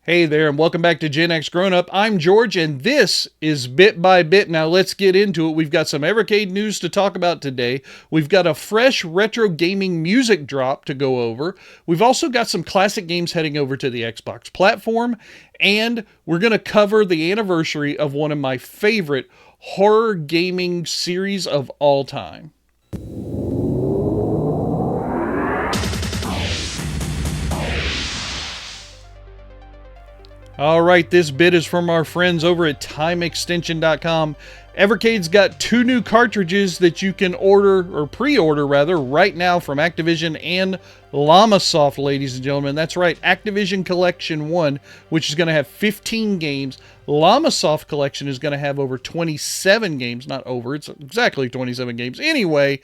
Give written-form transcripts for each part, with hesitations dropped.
Hey there, and welcome back to GenXGrownUp. I'm George, and this is Bit by Bit. Now let's get into it. We've got some Evercade news to talk about today. We've got a fresh retro gaming music drop to go over. We've also got some classic games heading over to the Xbox platform, and we're going to cover the anniversary of one of my favorite horror gaming series of all time. All right, this bit is from our friends over at TimeExtension.com. Evercade's got 2 new cartridges that you can order, or pre-order rather, right now from Activision and Llamasoft, ladies and gentlemen. That's right, Activision Collection 1, which is going to have 15 games. Llamasoft Collection is going to have over 27 games. Not over, it's exactly 27 games. Anyway,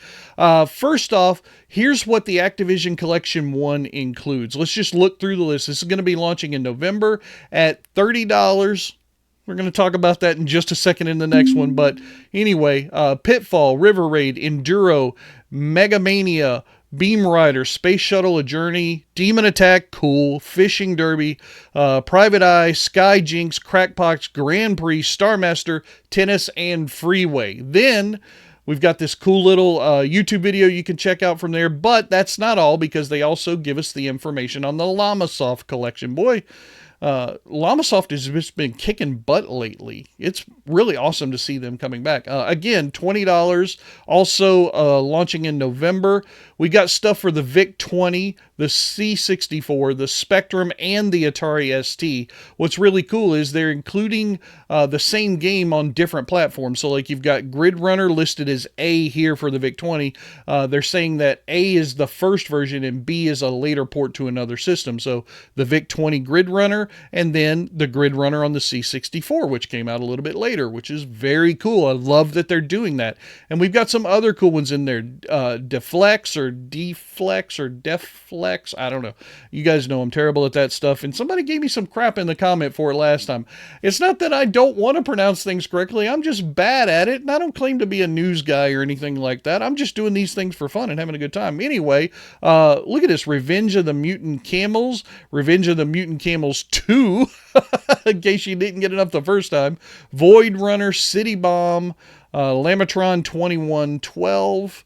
first off, here's what the Activision Collection 1 includes. Let's just look through the list. This is going to be launching in November at $30. We're going to talk about that in just a second in the next one. But anyway, Pitfall, River Raid, Enduro, Mega Mania, Beam Rider, Space Shuttle A Journey, Demon Attack, cool, Fishing Derby, Private Eye, Sky Jinx, Crackpox, Grand Prix, Star Master, Tennis, and Freeway. Then we've got this cool little YouTube video you can check out from there. But that's not all, because they also give us the information on the Llamasoft collection. Boy, Llamasoft has just been kicking butt lately. It's really awesome to see them coming back. Again, $20. Also launching in November. We got stuff for the VIC-20, the C64, the Spectrum, and the Atari ST. What's really cool is they're including the same game on different platforms. So like you've got Grid Runner listed as A here for the VIC-20. They're saying that A is the first version and B is a later port to another system. So the VIC-20 Grid Runner, and then the Grid Runner on the C64, which came out a little bit later, which is very cool. I love that they're doing that. And we've got some other cool ones in there. Deflex or Deflex or Deflex. I don't know. You guys know I'm terrible at that stuff. And somebody gave me some crap in the comment for it last time. It's not that I don't want to pronounce things correctly. I'm just bad at it. And I don't claim to be a news guy or anything like that. I'm just doing these things for fun and having a good time. Anyway, look at this. Revenge of the Mutant Camels. Revenge of the Mutant Camels 2. In case you didn't get enough the first time. Void Runner, City Bomb, Lamatron 2112.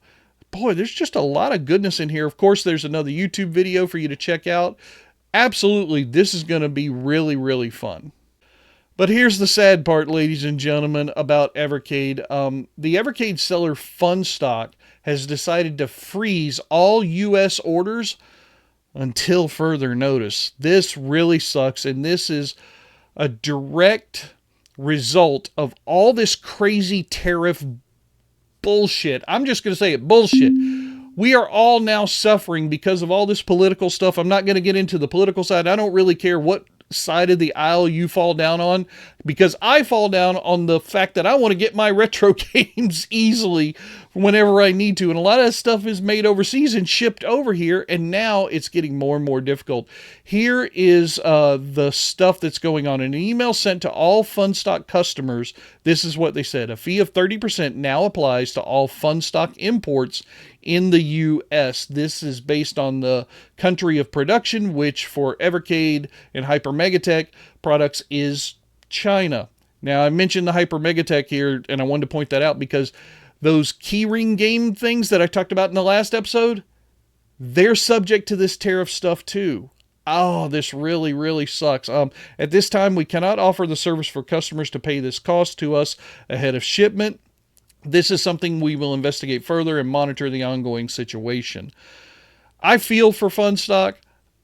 Boy, there's just a lot of goodness in here. Of course, there's another YouTube video for you to check out. Absolutely, this is going to be really, really fun. But here's the sad part, ladies and gentlemen, about Evercade. The Evercade seller Funstock has decided to freeze all U.S. orders until further notice. This really sucks, and this is a direct result of all this crazy tariff bullshit. I'm just going to say it, bullshit. We are all now suffering because of all this political stuff. I'm not going to get into the political side. I don't really care what side of the aisle you fall down on, because I fall down on the fact that I want to get my retro games easily whenever I need to. And a lot of that stuff is made overseas and shipped over here, and now it's getting more and more difficult. Here is the stuff that's going on. In an email sent to all Funstock customers, this is what they said. A fee of 30% now applies to all Funstock imports in the U.S. This is based on the country of production, which for Evercade and Hyper Megatech products is China. Now, I mentioned the Hyper Megatech here, and I wanted to point that out because those keyring game things that I talked about in the last episode, they're subject to this tariff stuff too. Oh, this really, really sucks. At this time, we cannot offer the service for customers to pay this cost to us ahead of shipment. This is something we will investigate further and monitor the ongoing situation. I feel for Funstock.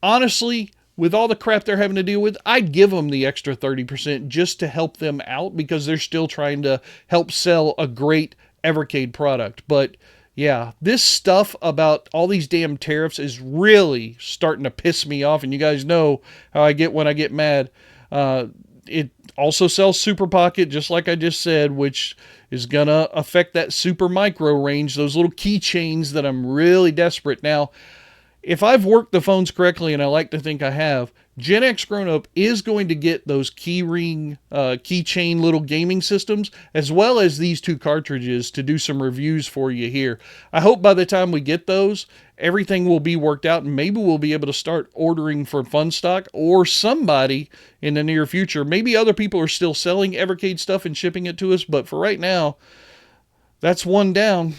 Honestly, with all the crap they're having to deal with, I'd give them the extra 30% just to help them out, because they're still trying to help sell a great Evercade product. But yeah, this stuff about all these damn tariffs is really starting to piss me off, and you guys know how I get when I get mad. It also sells Super Pocket, just like I just said, which is going to affect that Super Micro range, those little keychains that I'm really desperate. Now, if I've worked the phones correctly, and I like to think I have, GenXGrownUp is going to get those keychain little gaming systems, as well as these 2 cartridges to do some reviews for you here. I hope by the time we get those, everything will be worked out, and maybe we'll be able to start ordering from Funstock or somebody in the near future. Maybe other people are still selling Evercade stuff and shipping it to us, but for right now, that's one down.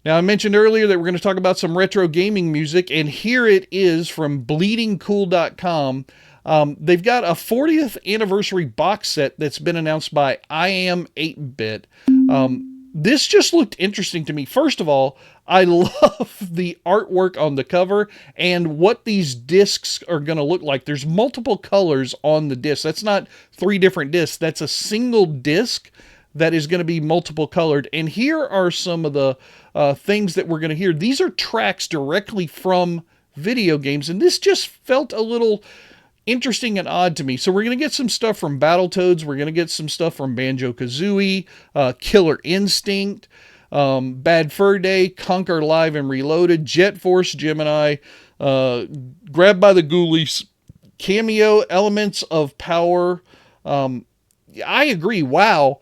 Now, I mentioned earlier that we're going to talk about some retro gaming music, and here it is from bleedingcool.com. They've got a 40th anniversary box set that's been announced by I Am 8-Bit. This just looked interesting to me. First of all, I love the artwork on the cover and what these discs are going to look like. There's multiple colors on the disc. That's not 3 different discs. That's a single disc that is going to be multiple colored. And here are some of the things that we're going to hear. These are tracks directly from video games, and this just felt a little interesting and odd to me. So we're going to get some stuff from Battletoads. We're going to get some stuff from Banjo-Kazooie, Killer Instinct, Bad Fur Day, Conquer Live and Reloaded, Jet Force Gemini, Grabbed by the Ghoulies, Cameo, Elements of Power. I agree. Wow.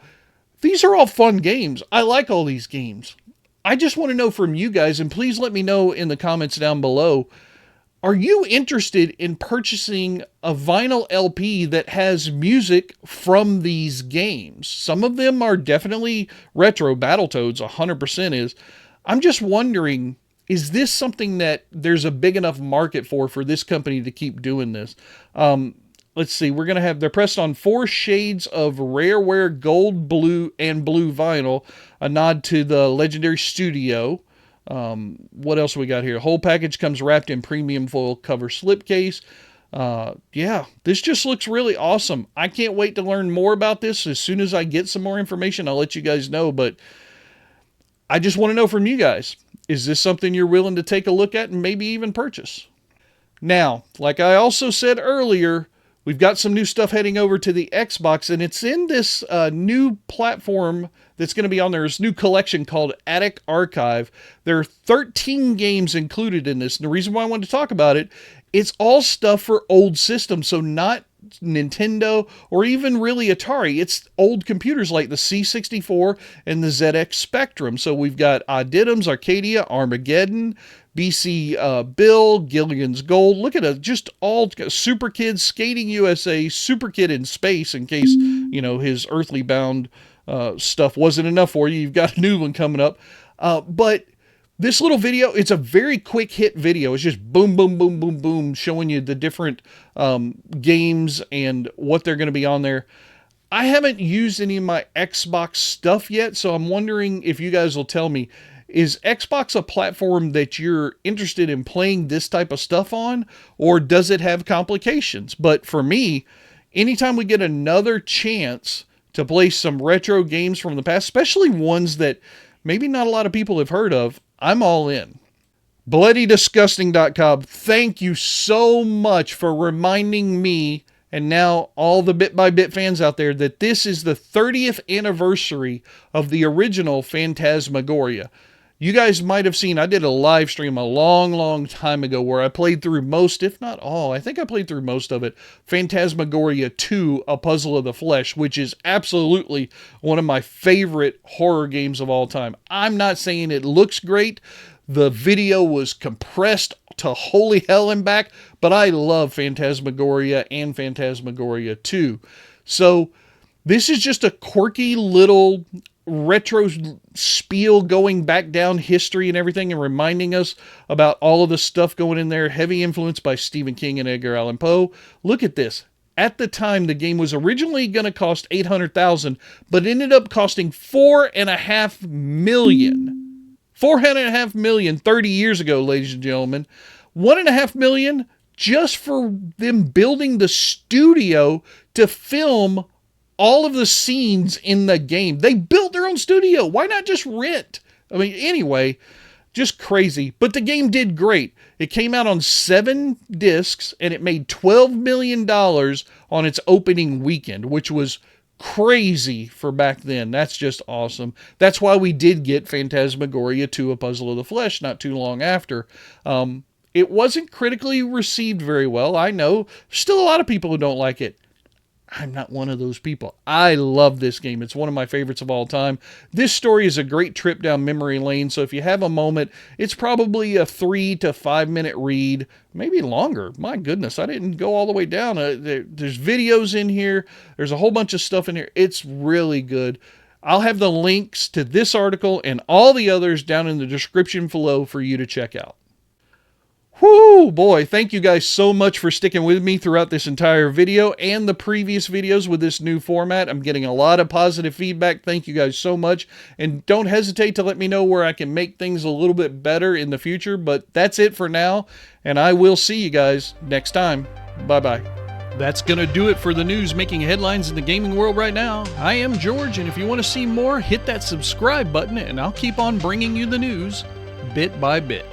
These are all fun games. I like all these games. I just want to know from you guys, and please let me know in the comments down below, are you interested in purchasing a vinyl LP that has music from these games? Some of them are definitely retro. Battletoads 100% is. I'm just wondering, is this something that there's a big enough market for this company to keep doing this? Let's see, we're going to have, they're pressed on 4 shades of Rareware gold, blue, and blue vinyl, a nod to the legendary studio. What else we got here? Whole package comes wrapped in premium foil cover slipcase. Yeah, this just looks really awesome. I can't wait to learn more about this. As soon as I get some more information, I'll let you guys know, but I just want to know from you guys, is this something you're willing to take a look at and maybe even purchase? Now, like I also said earlier, we've got some new stuff heading over to the Xbox, and it's in this new platform that's going to be on there. This new collection called Attic Archive. There are 13 games included in this. And the reason why I wanted to talk about it, it's all stuff for old systems, so not Nintendo or even really Atari. It's old computers like the C64 and the ZX Spectrum. So we've got Odditums, Arcadia, Armageddon, BC Bill, Gilligan's Gold. Look at it, just all Super Kid, Skating USA, Super Kid in Space, in case, you know, his earthly bound stuff wasn't enough for you. You've got a new one coming up. But this little video, it's a very quick hit video. It's just boom, boom, boom, boom, boom, showing you the different games and what they're going to be on there. I haven't used any of my Xbox stuff yet, so I'm wondering if you guys will tell me, is Xbox a platform that you're interested in playing this type of stuff on, or does it have complications? But for me, anytime we get another chance to play some retro games from the past, especially ones that maybe not a lot of people have heard of, I'm all in. BloodyDisgusting.com, thank you so much for reminding me, and now all the bit-by-bit fans out there, that this is the 30th anniversary of the original Phantasmagoria. You guys might have seen, I did a live stream a long, long time ago where I played through most, if not all, I think I played through most of it, Phantasmagoria 2, A Puzzle of the Flesh, which is absolutely one of my favorite horror games of all time. I'm not saying it looks great. The video was compressed to holy hell and back, but I love Phantasmagoria and Phantasmagoria 2. So this is just a quirky little retro spiel going back down history and everything, and reminding us about all of the stuff going in there. Heavy influence by Stephen King and Edgar Allan Poe. Look at this. At the time, the game was originally going to cost $800,000, but ended up costing $4.5 million. $4.5 million 30 years ago, ladies and gentlemen. $1.5 million just for them building the studio to film all of the scenes in the game. They built their own studio. Why not just rent? I mean, anyway, just crazy. But the game did great. It came out on 7 discs, and it made $12 million on its opening weekend, which was crazy for back then. That's just awesome. That's why we did get Phantasmagoria 2, A Puzzle of the Flesh not too long after. It wasn't critically received very well. I know. There's still a lot of people who don't like it. I'm not one of those people. I love this game. It's one of my favorites of all time. This story is a great trip down memory lane, so if you have a moment, it's probably a 3 to 5 minute read, maybe longer. My goodness, I didn't go all the way down. There's videos in here. There's a whole bunch of stuff in here. It's really good. I'll have the links to this article and all the others down in the description below for you to check out. Whoo, boy, thank you guys so much for sticking with me throughout this entire video and the previous videos with this new format. I'm getting a lot of positive feedback. Thank you guys so much. And don't hesitate to let me know where I can make things a little bit better in the future. But that's it for now, and I will see you guys next time. Bye-bye. That's going to do it for the news making headlines in the gaming world right now. I am George, and if you want to see more, hit that subscribe button, and I'll keep on bringing you the news bit by bit.